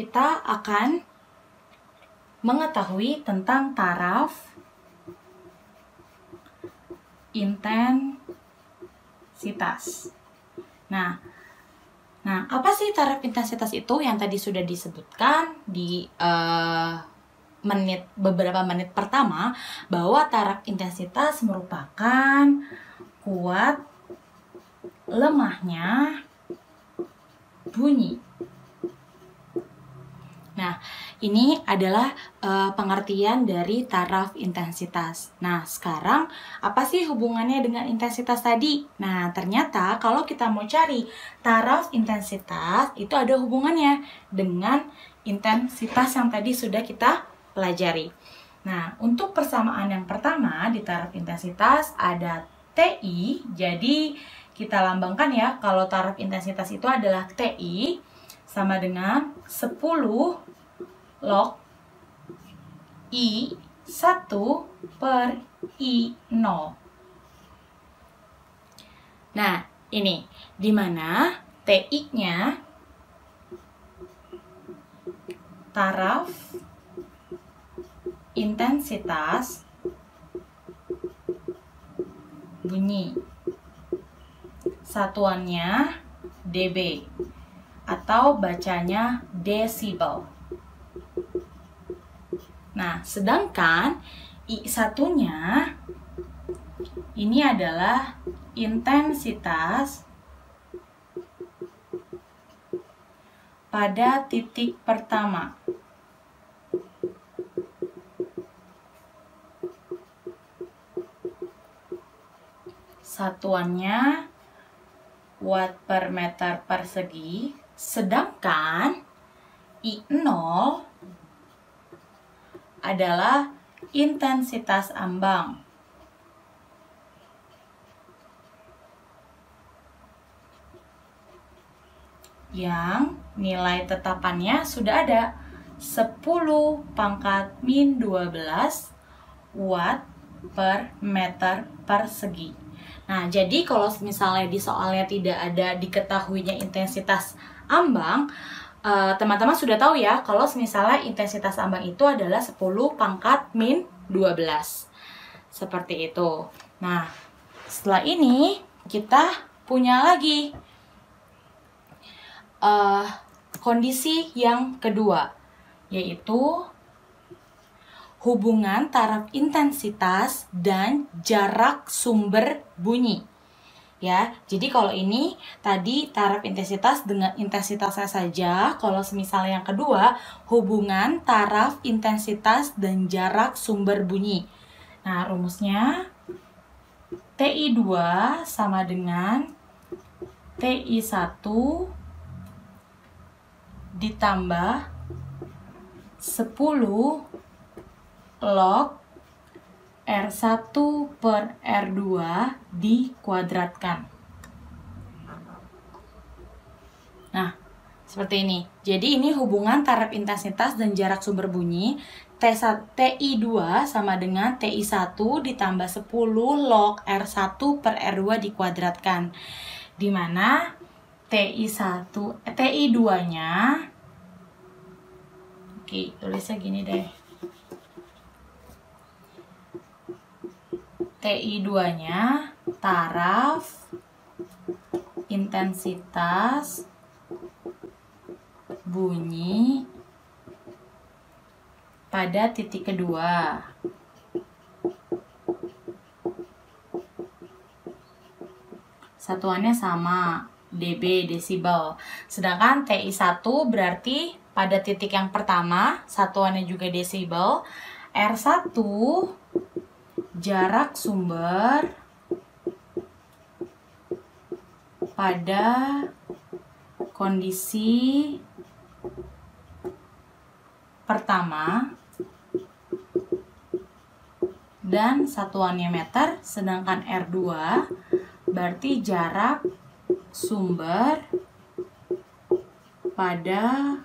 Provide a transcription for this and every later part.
kita akan mengetahui tentang taraf intensitas. Nah, apa sih taraf intensitas itu? Yang tadi sudah disebutkan di beberapa menit pertama, bahwa taraf intensitas merupakan kuat lemahnya bunyi. Nah, ini adalah pengertian dari taraf intensitas. Nah, sekarang apa sih hubungannya dengan intensitas tadi? Nah, ternyata kalau kita mau cari taraf intensitas, itu ada hubungannya dengan intensitas yang tadi sudah kita pelajari. Nah, untuk persamaan yang pertama di taraf intensitas ada TI. Jadi, kita lambangkan ya, kalau taraf intensitas itu adalah TI sama dengan 10 log I1 per I0. Nah, ini dimana TI-nya taraf intensitas bunyi. Satuannya dB atau bacanya desibel. Nah, sedangkan I1-nya ini adalah intensitas pada titik pertama. Satuannya watt per meter persegi, sedangkan I0 adalah intensitas ambang. Yang nilai tetapannya sudah ada 10 pangkat min 12 watt per meter persegi. Nah, jadi kalau misalnya di soalnya tidak ada diketahuinya intensitas ambang, teman-teman sudah tahu ya kalau misalnya intensitas ambang itu adalah 10 pangkat min 12. Seperti itu. Nah, setelah ini kita punya lagi kondisi yang kedua, yaitu hubungan taraf intensitas dan jarak sumber bunyi. Ya, jadi kalau ini tadi taraf intensitas dengan intensitasnya saja. Kalau misalnya yang kedua, hubungan taraf intensitas dan jarak sumber bunyi. Nah, rumusnya TI2 sama dengan TI1 ditambah 10 log R1 per R2 dikuadratkan. Nah, seperti ini. Jadi ini hubungan taraf intensitas dan jarak sumber bunyi. TI2 sama dengan TI1 ditambah 10 log R1 per R2 dikuadratkan. Di mana TI2-nya, oke, tulisnya gini deh. TI2-nya taraf intensitas bunyi pada titik kedua. Satuannya sama, dB, desibel. Sedangkan TI1 berarti pada titik yang pertama, satuannya juga desibel. R1 jarak sumber pada kondisi pertama dan satuannya meter, sedangkan R2 berarti jarak sumber pada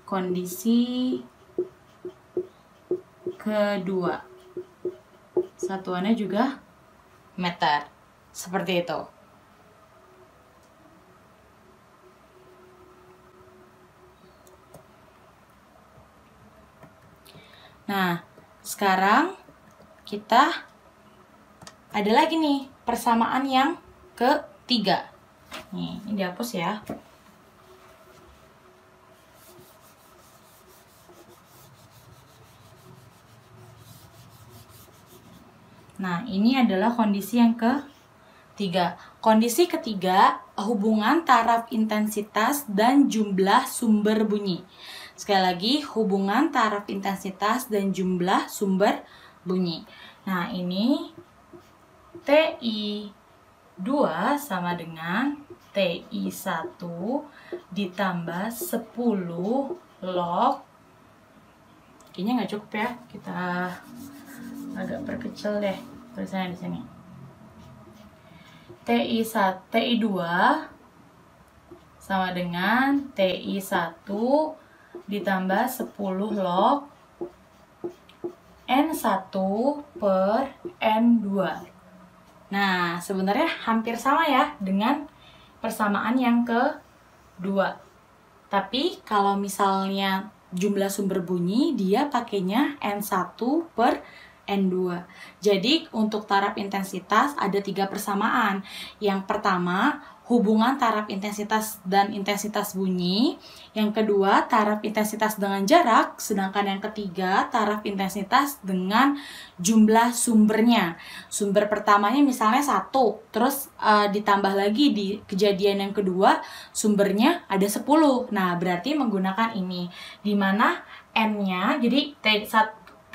kondisi kedua. Satuannya juga meter. Seperti itu. Nah, sekarang kita ada lagi nih persamaan yang ketiga. Nih, ini dihapus ya. Nah, ini adalah kondisi yang ketiga. Kondisi ketiga, hubungan taraf intensitas dan jumlah sumber bunyi. Sekali lagi, hubungan taraf intensitas dan jumlah sumber bunyi. Nah, ini TI2 sama dengan TI1 ditambah 10 log. Kayaknya nggak cukup ya, kita agak perkecil deh tulisannya di sini. TI2 sama dengan TI1 ditambah 10 log N1 per N2. Nah, sebenarnya hampir sama ya dengan persamaan yang kedua. Tapi kalau misalnya jumlah sumber bunyi, dia pakainya N1 per N2. Jadi untuk taraf intensitas ada 3 persamaan. Yang pertama, hubungan taraf intensitas dan intensitas bunyi. Yang kedua, taraf intensitas dengan jarak. Sedangkan yang ketiga, taraf intensitas dengan jumlah sumbernya. Sumber pertamanya misalnya 1, terus ditambah lagi di kejadian yang kedua, sumbernya ada 10. Nah, berarti menggunakan ini. Dimana N-nya, jadi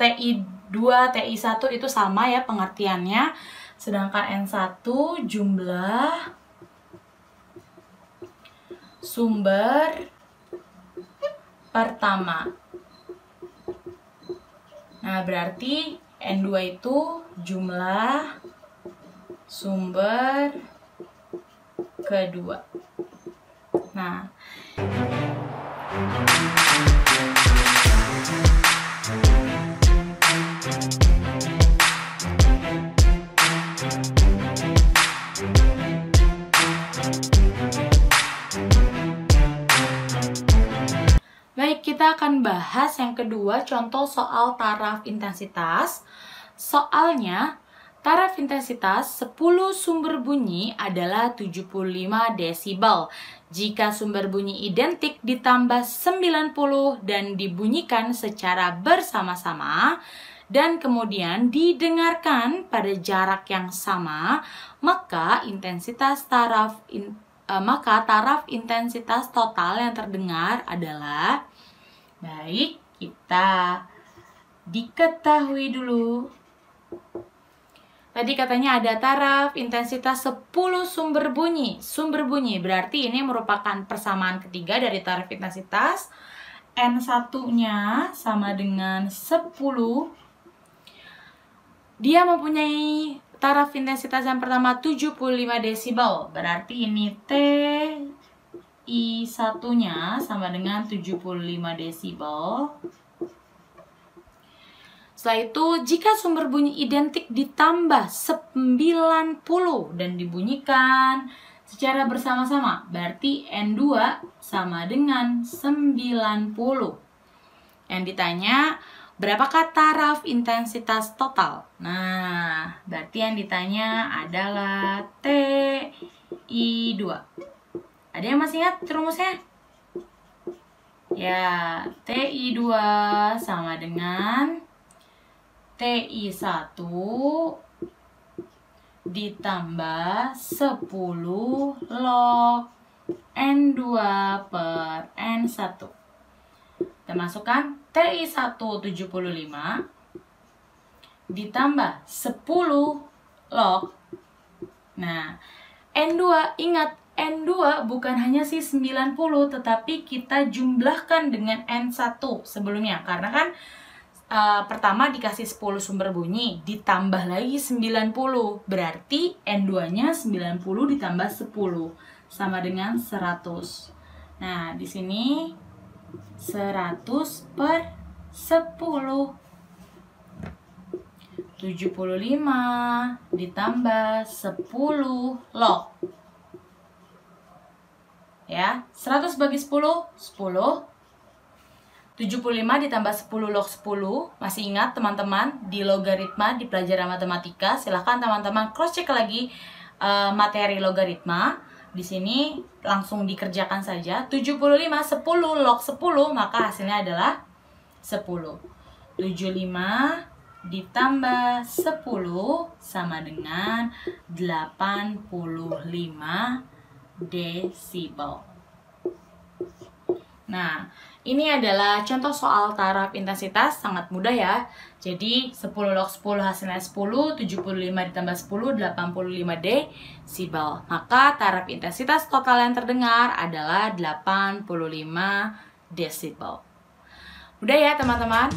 TI2, TI1 itu sama ya pengertiannya. Sedangkan N1 jumlah sumber pertama. Nah, berarti N2 itu jumlah sumber kedua. Nah, baik, kita akan bahas yang kedua, contoh soal taraf intensitas. Soalnya, taraf intensitas 10 sumber bunyi adalah 75 desibel. Jika sumber bunyi identik ditambah 90 dan dibunyikan secara bersama-sama, dan kemudian didengarkan pada jarak yang sama, maka taraf intensitas total yang terdengar adalah, baik, kita diketahui dulu. Tadi katanya ada taraf intensitas 10 sumber bunyi. Sumber bunyi berarti ini merupakan persamaan ketiga dari taraf intensitas. N1-nya sama dengan 10. Dia mempunyai taraf intensitas yang pertama 75 desibel. Berarti ini TI1-nya sama dengan 75 desibel. Setelah itu, jika sumber bunyi identik ditambah 90 dan dibunyikan secara bersama-sama, berarti N2 sama dengan 90. Yang ditanya, berapakah taraf intensitas total? Nah, berarti yang ditanya adalah TI2. Ada yang masih ingat rumusnya? Ya, TI2 sama dengan TI1 ditambah 10 log N2 per N1. Kita masukkan TI1 75 ditambah 10 log. Nah, N2, ingat N2 bukan hanya si 90, tetapi kita jumlahkan dengan N1 sebelumnya. Karena kan pertama dikasih 10 sumber bunyi, ditambah lagi 90. Berarti N2-nya 90 ditambah 10 sama dengan 100. Nah, di sini 100 per 10. 75 ditambah 10 log. Ya, 100 bagi 10, 10. 75 ditambah 10 log 10. Masih ingat teman-teman di logaritma di pelajaran matematika? Silahkan teman-teman cross check lagi materi logaritma. Di sini langsung dikerjakan saja. 75 10 log 10, maka hasilnya adalah 10. 75 ditambah 10 sama dengan 85 desibel. Nah, ini adalah contoh soal taraf intensitas, sangat mudah ya. Jadi 10 log 10 hasilnya 10, 75 ditambah 10, 85 desibel. Maka taraf intensitas total yang terdengar adalah 85 desibel. Udah ya teman-teman?